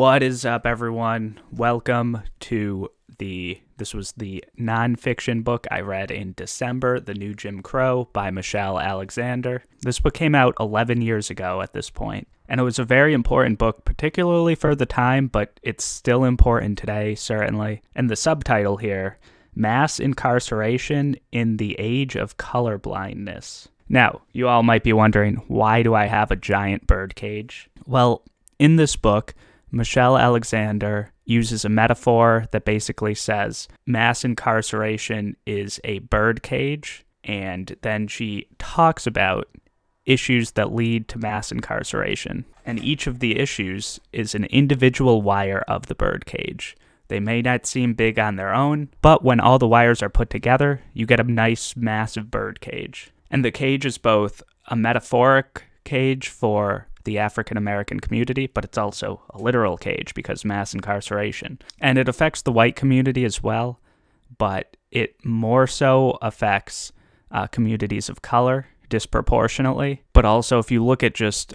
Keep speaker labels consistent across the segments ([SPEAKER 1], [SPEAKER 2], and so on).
[SPEAKER 1] What is up, everyone? Welcome to this was the nonfiction book I read in December, The New Jim Crow by Michelle Alexander. This book came out 11 years ago at this point, and it was a very important book, particularly for the time, but it's still important today, certainly. And the subtitle here, Mass Incarceration in the Age of Colorblindness. Now, you all might be wondering, why do I have a giant birdcage? Well, in this book, Michelle Alexander uses a metaphor that basically says mass incarceration is a birdcage, and then she talks about issues that lead to mass incarceration. And each of the issues is an individual wire of the birdcage. They may not seem big on their own, but when all the wires are put together, you get a nice, massive birdcage. And the cage is both a metaphoric cage for the African American community, but it's also a literal cage because mass incarceration. And it affects the white community as well, but it more so affects communities of color disproportionately. But also, if you look at just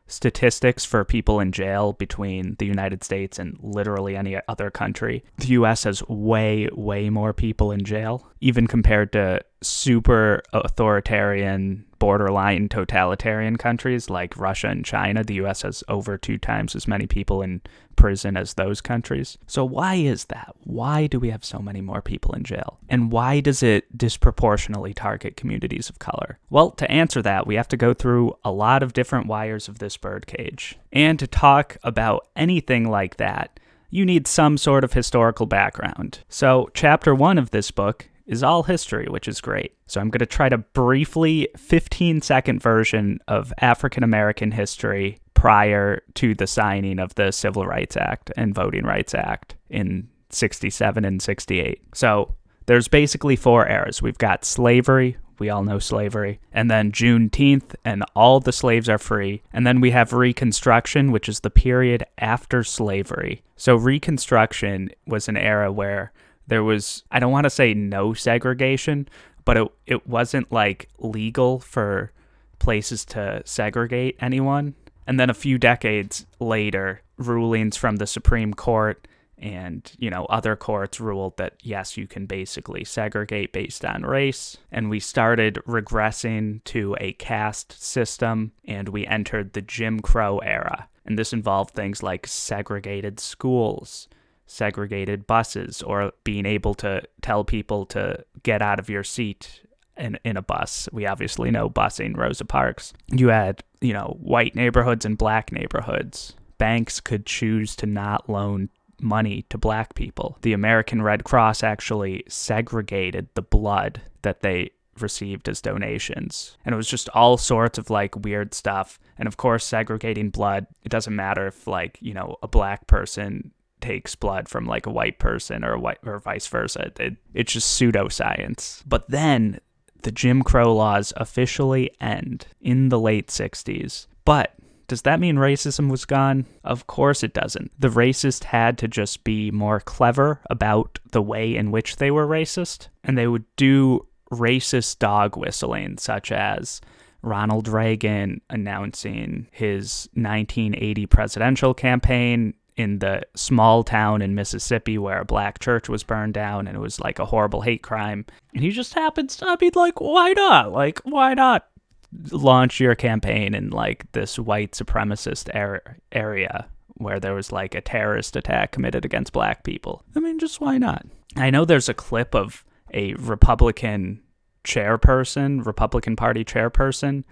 [SPEAKER 1] statistics for people in jail between the United States and literally any other country, the US has way, way more people in jail, even compared to super authoritarian, borderline totalitarian countries like Russia and China. The US has over 2 times as many people in prison as those countries. So why is that? Why do we have so many more people in jail? And why does it disproportionately target communities of color? Well, to answer that, we have to go through a lot of different wires of this birdcage. And to talk about anything like that, you need some sort of historical background. So chapter 1 of this book is all history, which is great. So I'm going to try to briefly 15-second version of African American history prior to the signing of the Civil Rights Act and Voting Rights Act in 67 and 68. So there's basically 4 eras. We've got slavery. We all know slavery. And then Juneteenth, and all the slaves are free. And then we have Reconstruction, which is the period after slavery. So Reconstruction was an era where there was, I don't want to say no segregation, but it wasn't like legal for places to segregate anyone. And then a few decades later, rulings from the Supreme Court and, other courts ruled that, yes, you can basically segregate based on race. And we started regressing to a caste system, and we entered the Jim Crow era. And this involved things like segregated schools, segregated buses, or being able to tell people to get out of your seat in a bus. We obviously know busing, Rosa Parks. You had, white neighborhoods and black neighborhoods. Banks could choose to not loan money to black people. The American Red Cross actually segregated the blood that they received as donations. And it was just all sorts of weird stuff. And of course, segregating blood, it doesn't matter if a black person takes blood from a white person or vice versa. It's just pseudoscience. But then the Jim Crow laws officially end in the late 60s. But does that mean racism was gone? Of course it doesn't. The racist had to just be more clever about the way in which they were racist, and they would do racist dog whistling, such as Ronald Reagan announcing his 1980 presidential campaign in the small town in Mississippi where a black church was burned down, and it was a horrible hate crime. And he just happens to be why not? Why not launch your campaign in this white supremacist area where there was a terrorist attack committed against black people? I mean, just why not? I know there's a clip of a Republican Party chairperson,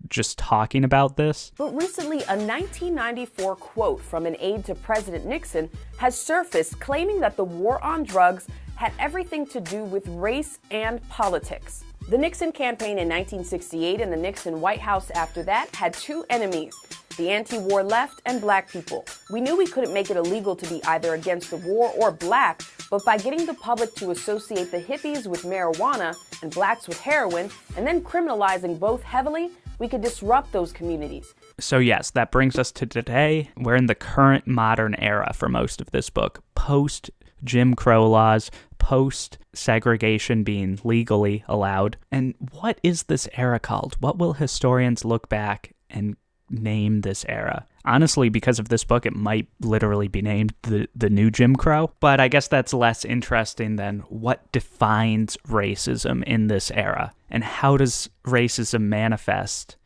[SPEAKER 1] just talking about this.
[SPEAKER 2] But recently, a 1994 quote from an aide to President Nixon has surfaced claiming that the war on drugs had everything to do with race and politics. The Nixon campaign in 1968 and the Nixon White House after that had 2 enemies, the anti-war left and black people. We knew we couldn't make it illegal to be either against the war or black, but by getting the public to associate the hippies with marijuana and blacks with heroin, and then criminalizing both heavily, we could disrupt those communities.
[SPEAKER 1] So yes, that brings us to today. We're in the current modern era for most of this book, post-Jim Crow laws, post-segregation being legally allowed. And what is this era called? What will historians look back and name this era? Honestly, because of this book, it might literally be named the new Jim Crow. But I guess that's less interesting than what defines racism in this era, and how does racism manifest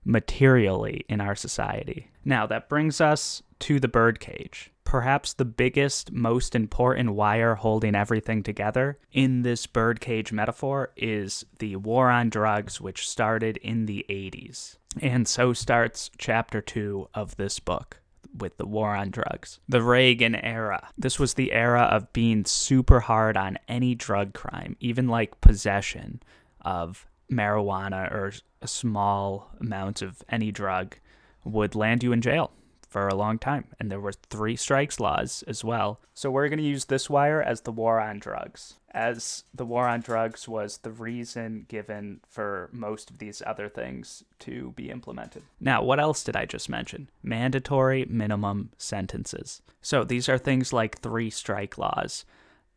[SPEAKER 1] materially in our society. Now, that brings us to the birdcage. Perhaps the biggest, most important wire holding everything together in this birdcage metaphor is the war on drugs, which started in the 80s. And so starts chapter 2 of this book, with the war on drugs. The Reagan era. This was the era of being super hard on any drug crime, even like possession of marijuana or a small amount of any drug would land you in jail for a long time. And there were 3 strikes laws as well. So we're going to use this wire as the war on drugs, as the war on drugs was the reason given for most of these other things to be implemented. Now, what else did I just mention? Mandatory minimum sentences. So these are things like 3 strike laws,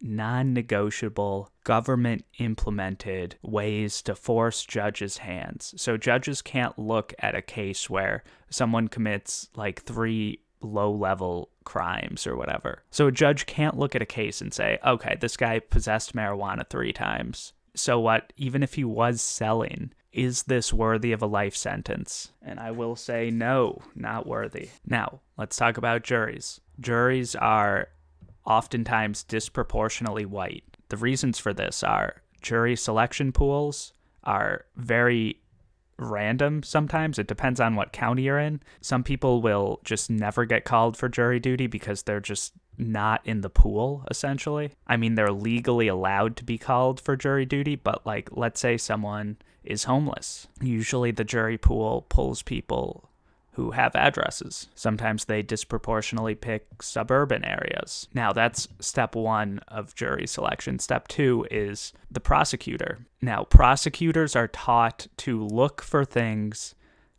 [SPEAKER 1] non-negotiable government-implemented ways to force judges' hands. So judges can't look at a case where someone commits like 3 low-level crimes or whatever. So a judge can't look at a case and say, okay, this guy possessed marijuana 3 times. So what, even if he was selling, is this worthy of a life sentence? And I will say no, not worthy. Now, let's talk about juries. Juries are oftentimes disproportionately white. The reasons for this are jury selection pools are very random sometimes. It depends on what county you're in. Some people will just never get called for jury duty because they're just not in the pool, essentially. I mean, they're legally allowed to be called for jury duty, but like, let's say someone is homeless. Usually the jury pool pulls people who have addresses. Sometimes they disproportionately pick suburban areas. Now, that's step 1 of jury selection. Step 2 is the prosecutor. Now, prosecutors are taught to look for things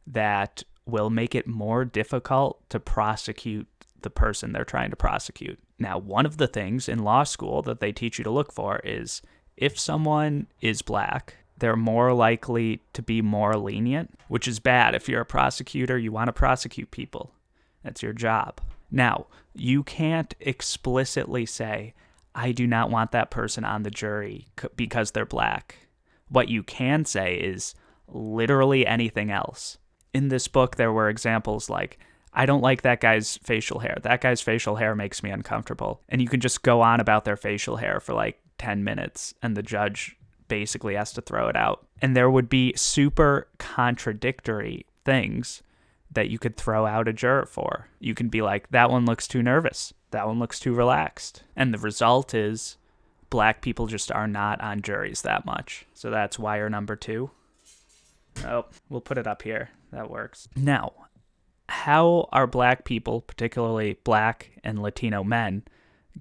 [SPEAKER 1] that will make it more difficult to prosecute the person they're trying to prosecute. Now, one of the things in law school that they teach you to look for is if someone is black, they're more likely to be more lenient, which is bad. If you're a prosecutor, you want to prosecute people. That's your job. Now, you can't explicitly say, I do not want that person on the jury because they're black. What you can say is literally anything else. In this book, there were examples like, I don't like that guy's facial hair. That guy's facial hair makes me uncomfortable. And you can just go on about their facial hair for like 10 minutes, and the judge basically has to throw it out. And there would be super contradictory things that you could throw out a juror for. You can be like, that one looks too nervous. That one looks too relaxed. And the result is black people just are not on juries that much. So that's wire number 2. Oh, we'll put it up here. That works. Now, how are black people, particularly black and Latino men,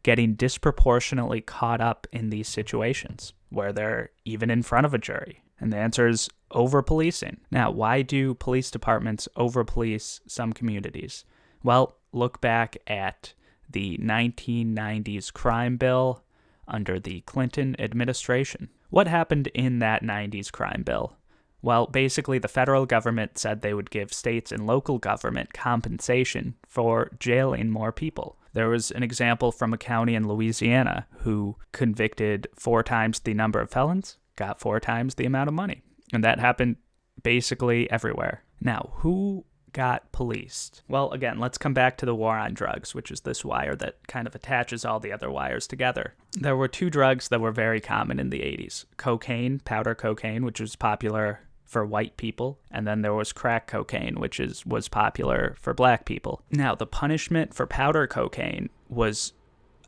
[SPEAKER 1] getting disproportionately caught up in these situations where they're even in front of a jury? And the answer is over-policing. Now, why do police departments over-police some communities? Well, look back at the 1990s crime bill under the Clinton administration. What happened in that 90s crime bill? Well, basically, the federal government said they would give states and local government compensation for jailing more people. There was an example from a county in Louisiana who convicted 4 times the number of felons, got 4 times the amount of money. And that happened basically everywhere. Now, who got policed? Well, again, let's come back to the war on drugs, which is this wire that kind of attaches all the other wires together. There were 2 drugs that were very common in the 80s. Cocaine, powder cocaine, which was popular for white people, and then there was crack cocaine, which was popular for black people. Now, the punishment for powder cocaine was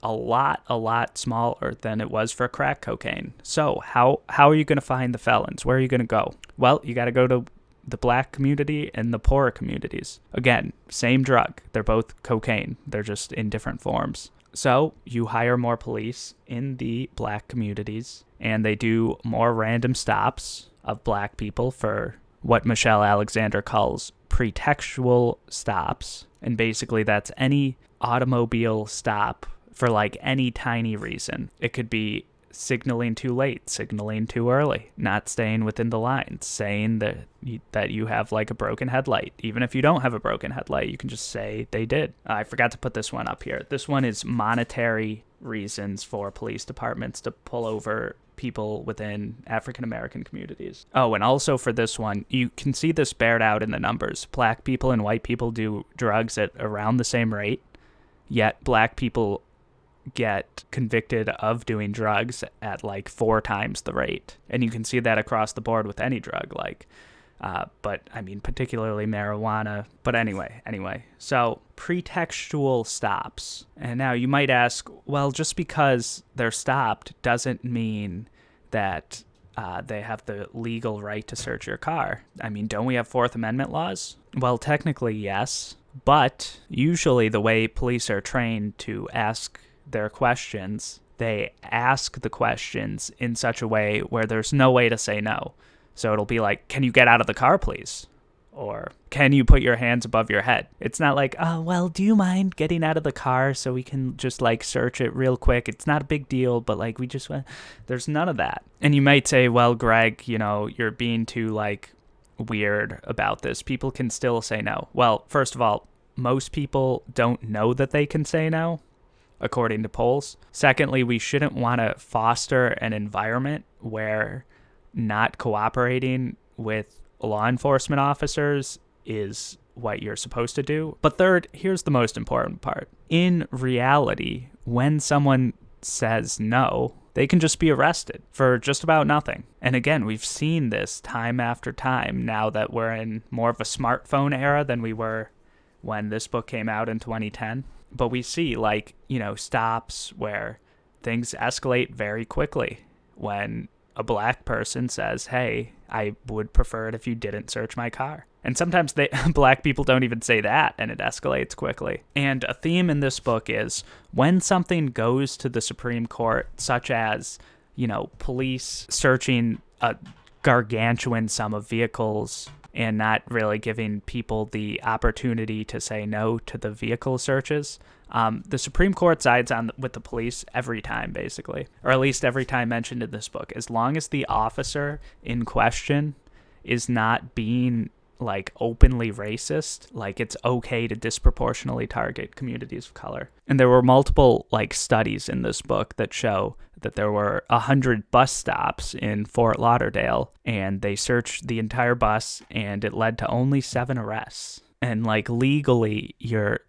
[SPEAKER 1] a lot smaller than it was for crack cocaine. So how are you going to find the felons? Where are you going to go? Well, you got to go to the black community and the poorer communities. Again, same drug. They're both cocaine. They're just in different forms. So you hire more police in the black communities, and they do more random stops of black people for what Michelle Alexander calls pretextual stops. And basically that's any automobile stop for like any tiny reason. It could be signaling too late, signaling too early, not staying within the lines, saying that you have like a broken headlight. Even if you don't have a broken headlight, you can just say they did. I forgot to put this one up here. This one is monetary reasons for police departments to pull over people within African American communities. Oh, and also for this one, you can see this bared out in the numbers. Black people and white people do drugs at around the same rate, yet black people get convicted of doing drugs at like 4 times the rate. And you can see that across the board with any drug, but I mean, particularly marijuana. But anyway, so pretextual stops. And now you might ask, well, just because they're stopped doesn't mean that they have the legal right to search your car. I mean, don't we have Fourth Amendment laws? Well, technically, yes. But usually the way police are trained to ask their questions, they ask the questions in such a way where there's no way to say no. So it'll be like, can you get out of the car, please? Or can you put your hands above your head? It's not like, oh, well, do you mind getting out of the car so we can just like search it real quick? It's not a big deal, but like we just want, there's none of that. And you might say, well, Greg, you're being too like weird about this. People can still say no. Well, first of all, most people don't know that they can say no, according to polls. Secondly, we shouldn't want to foster an environment where not cooperating with law enforcement officers is what you're supposed to do. But third, here's the most important part. In reality, when someone says no, they can just be arrested for just about nothing. And again, we've seen this time after time now that we're in more of a smartphone era than we were when this book came out in 2010. But we see stops where things escalate very quickly when a black person says, hey, I would prefer it if you didn't search my car. And sometimes black people don't even say that, and it escalates quickly. And a theme in this book is when something goes to the Supreme Court, such as, police searching a gargantuan sum of vehicles and not really giving people the opportunity to say no to the vehicle searches, the Supreme Court sides with the police every time, basically, or at least every time mentioned in this book. As long as the officer in question is not being like openly racist, like it's okay to disproportionately target communities of color. And there were multiple like studies in this book that show that there were 100 bus stops in Fort Lauderdale, and they searched the entire bus, and it led to only 7 arrests. And like legally, you're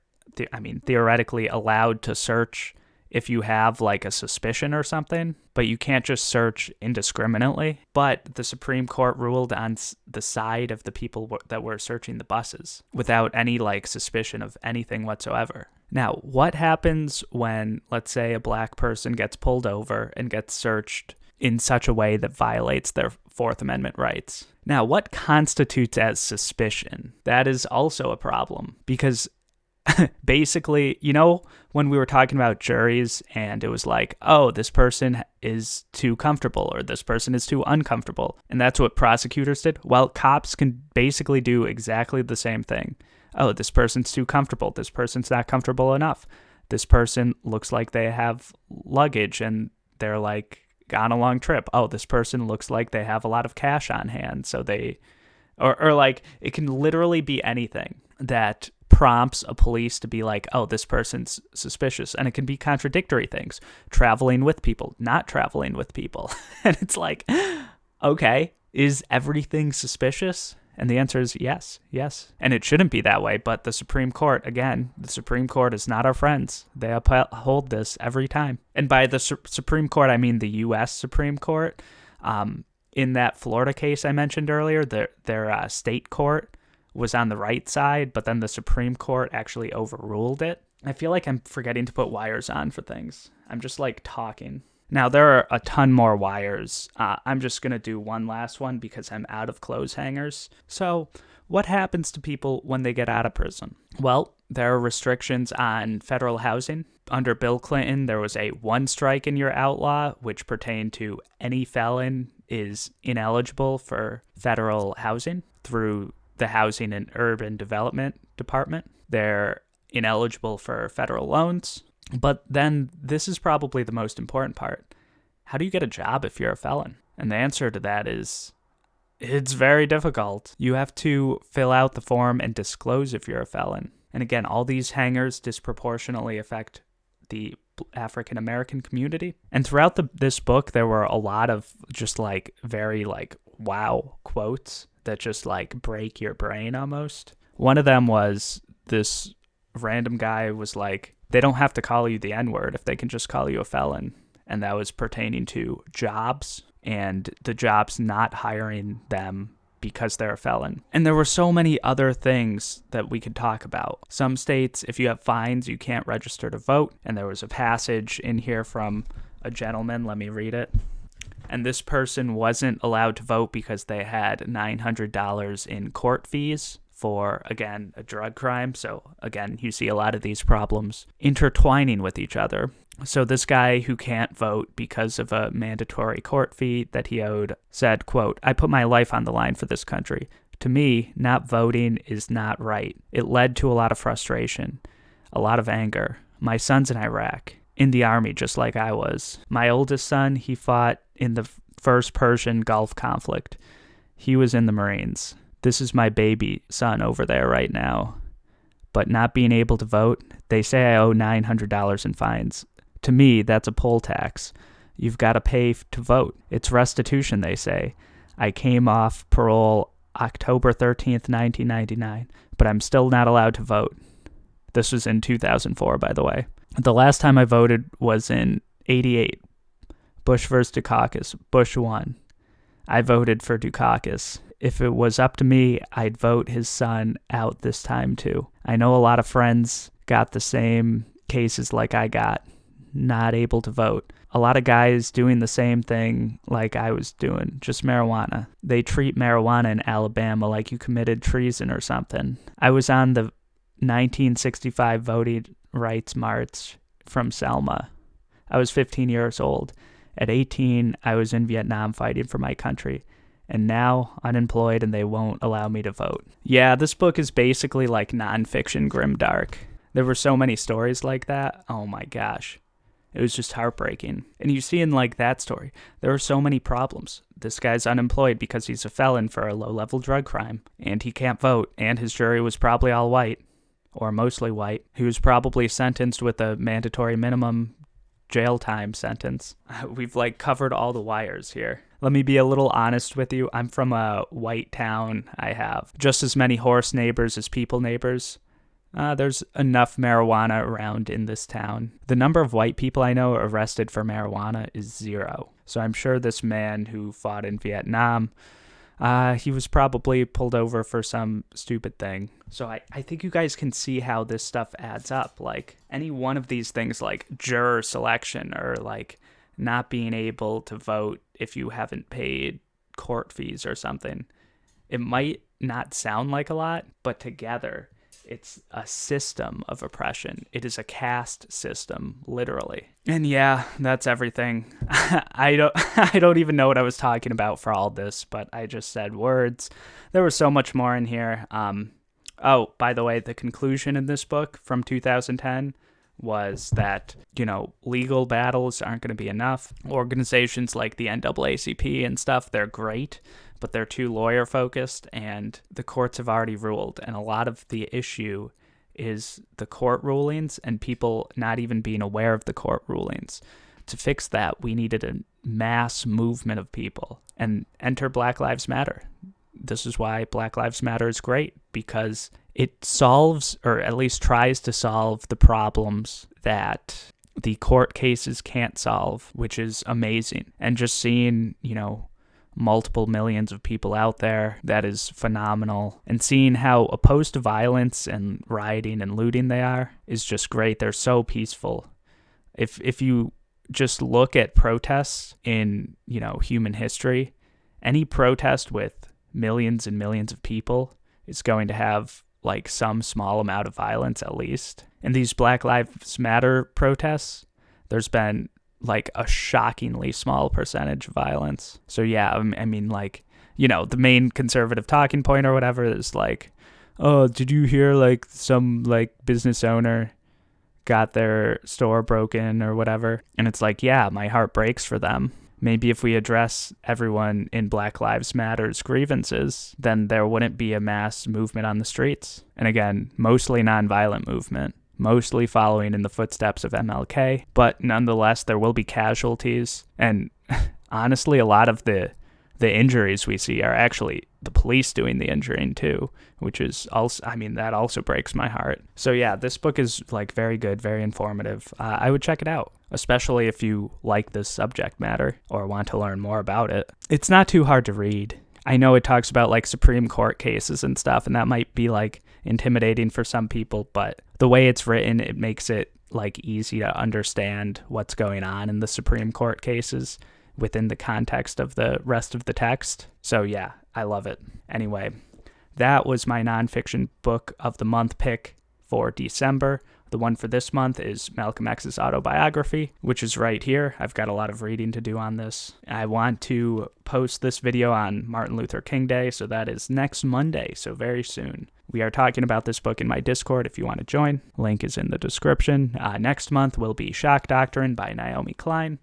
[SPEAKER 1] theoretically allowed to search if you have like a suspicion or something, but you can't just search indiscriminately. But the Supreme Court ruled on the side of the people that were searching the buses without any like suspicion of anything whatsoever. Now, what happens when, let's say, a black person gets pulled over and gets searched in such a way that violates their Fourth Amendment rights? Now, what constitutes as suspicion? That is also a problem, because basically, when we were talking about juries and it was like, oh, this person is too comfortable or this person is too uncomfortable, and that's what prosecutors did. Well, cops can basically do exactly the same thing. Oh, this person's too comfortable. This person's not comfortable enough. This person looks like they have luggage and they're like on a long trip. Oh, this person looks like they have a lot of cash on hand. So or like it can literally be anything that prompts a police to be like, oh, this person's suspicious. And it can be contradictory things, traveling with people, not traveling with people. And it's like, okay, is everything suspicious? And the answer is yes. And it shouldn't be that way. But the Supreme Court, again, the Supreme Court is not our friends. They uphold this every time. And by the Supreme Court, I mean the U.S. Supreme Court. In that Florida case I mentioned earlier, their state court was on the right side, but then the Supreme Court actually overruled it. I feel like I'm forgetting to put wires on for things. I'm just like talking. Now, there are a ton more wires. I'm just going to do one last one because I'm out of clothes hangers. So what happens to people when they get out of prison? Well, there are restrictions on federal housing. Under Bill Clinton, there was a 1 strike and you're out law, which pertained to any felon is ineligible for federal housing through the Housing and Urban Development Department. They're ineligible for federal loans. But then this is probably the most important part. how do you get a job if you're a felon? And the answer to that is, it's very difficult. You have to fill out the form and disclose if you're a felon. And again, all these hangers disproportionately affect the African American community. And throughout this book, there were a lot of just like very like wow quotes that just like break your brain almost. One of them was this random guy was like, they don't have to call you the N-word if they can just call you a felon. And that was pertaining to jobs and the jobs not hiring them because they're a felon. And there were so many other things that we could talk about. Some states, if you have fines, you can't register to vote. And there was a passage in here from a gentleman. Let me read it. And this person wasn't allowed to vote because they had $900 in court fees for, again, a drug crime. So, again, you see a lot of these problems intertwining with each other. So this guy who can't vote because of a mandatory court fee that he owed said, quote, "I put my life on the line for this country. To me, not voting is not right. It led to a lot of frustration, a lot of anger. My son's in Iraq, in the army just like I was. My oldest son, he fought in the first Persian Gulf conflict. He was in the Marines. This is my baby son over there right now. But not being able to vote, they say I owe $900 in fines. To me, that's a poll tax. You've got to pay to vote. It's restitution, they say. I came off parole October 13th, 1999, but I'm still not allowed to vote." This was in 2004, by the way. The last time I voted was in 88. Bush versus Dukakis. Bush won. I voted for Dukakis. If it was up to me, I'd vote his son out this time too. I know a lot of friends got the same cases like I got, not able to vote. A lot of guys doing the same thing like I was doing, just marijuana. They treat marijuana in Alabama like you committed treason or something. I was on the 1965 voting rights march from Selma. I was 15 years old. At 18, I was in Vietnam fighting for my country. And now, unemployed, and they won't allow me to vote. Yeah, this book is basically like nonfiction grimdark. There were so many stories like that. Oh my gosh. It was just heartbreaking. And you see in like that story, there are so many problems. This guy's unemployed because he's a felon for a low-level drug crime. And he can't vote. And his jury was probably all white. Or mostly white. He was probably sentenced with a mandatory minimum jail time sentence. We've like covered all the wires here. Let me be a little honest with you. I'm from a white town. I have just as many horse neighbors as people neighbors. There's enough marijuana around in this town. The number of white people I know arrested for marijuana is 0. So I'm sure this man who fought in Vietnam, he was probably pulled over for some stupid thing. So I think you guys can see how this stuff adds up. Like any one of these things like juror selection or like not being able to vote if you haven't paid court fees or something. It might not sound like a lot, but together it's a system of oppression. It is a caste system, literally. And yeah, that's everything. I don't even know what I was talking about for all this, but I just said words. There was so much more in here. Oh, by the way, the conclusion in this book from 2010 was that, legal battles aren't going to be enough. Organizations like the NAACP and stuff, they're great, but they're too lawyer-focused, and the courts have already ruled. And a lot of the issue is the court rulings and people not even being aware of the court rulings. To fix that, we needed a mass movement of people. And enter Black Lives Matter. This is why Black Lives Matter is great, because it solves, or at least tries to solve, the problems that the court cases can't solve, which is amazing. And just seeing, multiple millions of people out there, that is phenomenal. And seeing how opposed to violence and rioting and looting they are is just great. They're so peaceful. If you just look at protests in, human history, any protest with millions and millions of people is going to have like some small amount of violence at least. In these Black Lives Matter protests, there's been like a shockingly small percentage of violence. So yeah, I mean like, the main conservative talking point or whatever is like, oh, did you hear like some like business owner got their store broken or whatever? And it's like, yeah, my heart breaks for them. maybe if we address everyone in Black Lives Matter's grievances, then there wouldn't be a mass movement on the streets. And again, mostly nonviolent movement, mostly following in the footsteps of MLK, but nonetheless, there will be casualties. And honestly, a lot of the injuries we see are actually the police doing the injuring too, which is also, that also breaks my heart. So yeah, this book is like very good, very informative. I would check it out, especially if you like this subject matter or want to learn more about it. It's not too hard to read. I know it talks about like Supreme Court cases and stuff, and that might be like intimidating for some people, but the way it's written, it makes it like easy to understand what's going on in the Supreme Court cases within the context of the rest of the text. So yeah, I love it. Anyway, that was my nonfiction book of the month pick for December. The one for this month is Malcolm X's Autobiography, which is right here. I've got a lot of reading to do on this. I want to post this video on Martin Luther King Day, so that is next Monday, so very soon. We are talking about this book in my Discord if you want to join. Link is in the description. Next month will be Shock Doctrine by Naomi Klein.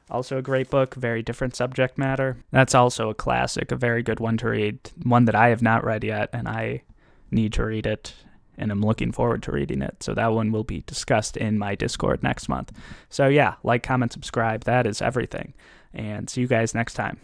[SPEAKER 1] Also a great book, very different subject matter. That's also a classic, a very good one to read, one that I have not read yet, and I need to read it, and I'm looking forward to reading it. So that one will be discussed in my Discord next month. So yeah, like, comment, subscribe. That is everything. And see you guys next time.